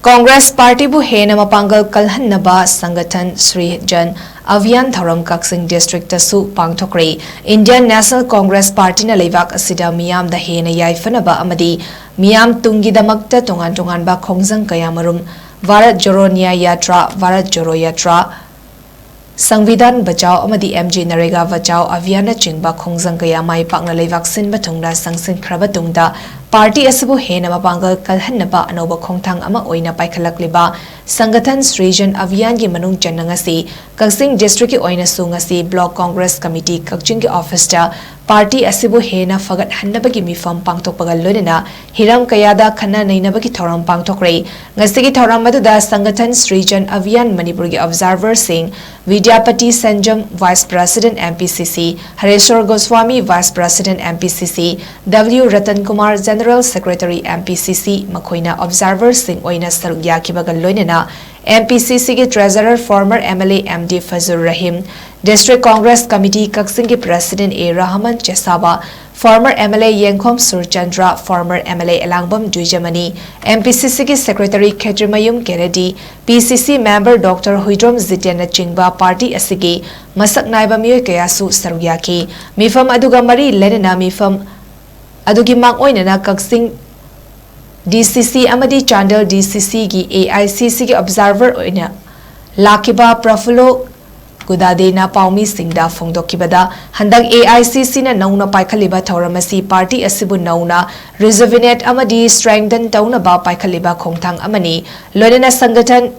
Congress Party bu Henna Mapanggal Kanhannaba Sangathan Srijan Abhiyan Thouram Kakching District TASU PANGTHOKKHRE Indian National Congress Party na leivak asida miyam da hena yaifanaba amadi miyam tungi damakta tongan ba khongjang kayamarum Bharat Jodo Nyaya Yatra Bharat Jodo Yatra Sangvidhan Bachao amadi MG Narega Bachao Abhiyan chingba khongjang kaya mai pakna leivak sinba thungna sangsin khraba tungda Party asibu Henna Mapanggal Kanhannaba anoba khongthang ama oina paikhalakliba Sangathan Srijan Abhiyan gi manung channangasi Kakching District ki oina sungasi Block Congress Committee Kakching ki office ta Party asibu Henna fagat hannaba gi mifam pangthokpagal loinana hiram kayada khana nainaba ki thoram pangthokre ngasi ki thoram maduda Sangathan Srijan Abhiyan Manipur gi observer sing Vidyapati Sanjam Vice President MPCC Hareshwar Goswami Vice President MPCC W Ratan Kumar General Secretary MPCC Makoina observer sing oina saruk yakibagal loinana MPCC ki Treasurer former MLA MD Fazur Rahim District Congress Committee Kakching ki President A Rahman Chesaba former MLA Yengkhom Surchandra former MLA Elangbam Duijamani MPCC ki Secretary Khedrimayum Kennedy PCC member Dr. Huidrom Zitiana Chingba party asigi masak naiba miyoy kayasu saruk yaki mifam aduga mari lenana mifam adugi mang oinana Kakching DCC amadi Chandel DCC gi AICC gi observer oina lakiba Prafulo Gudadena Paumi Singda Fongdokibada Handak AICC na nauna paikhaliba thauramasi party asibu nauna rejuvenate amadi strengthen tauna ba paikhaliba khongthang amani loinana Sangathan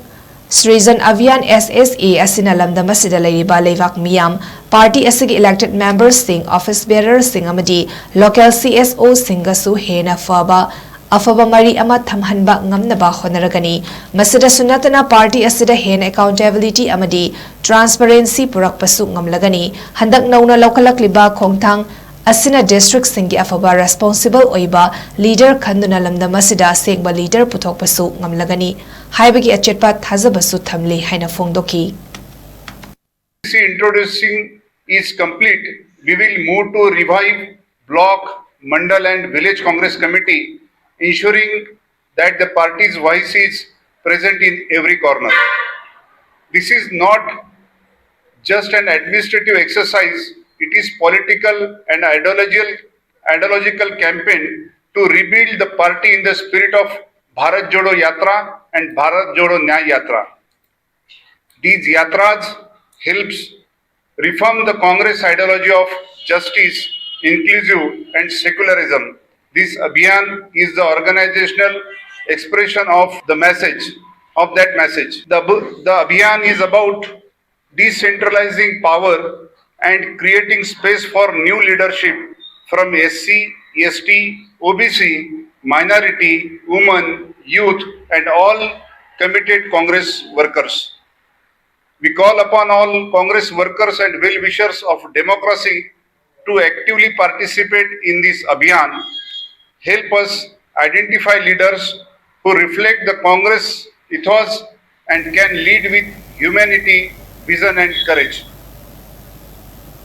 Srijan Abhiyan SSA asina lamdam asida leiriba leivak miyam party asigi elected members sing office bearers sing amadi local CSO singasu hena faba afaba mari ama thamhanba ngamnaba honaragani masida sunatana party asida hen accountability amadi transparency purakpasu ngamlagani handak nauna lokalakliba khongthang asina district singi afaba responsible oiba leader khanduna lamdam asida sengba leader puthokpasu ngamlagani haibagi achetpa thajabasu thamli haina fongdoki introducing is complete. We will move to revive block, mandal and village congress committee, ensuring that the party's voice is present in every corner. This is not just an administrative exercise, it is political and ideological campaign to rebuild the party in the spirit of Bharat Jodo Yatra and Bharat Jodo Nyaya Yatra. These yatras helps reform the Congress ideology of justice, inclusive and secularism. This Abhiyan is the organizational expression of the message, of that message. The Abhiyan is about decentralizing power and creating space for new leadership from SC, ST, OBC, minority, women, youth and all committed Congress workers. We call upon all Congress workers and well-wishers of democracy to actively participate in this Abhiyan. Help us identify leaders who reflect the Congress ethos and can lead with humanity, vision and courage.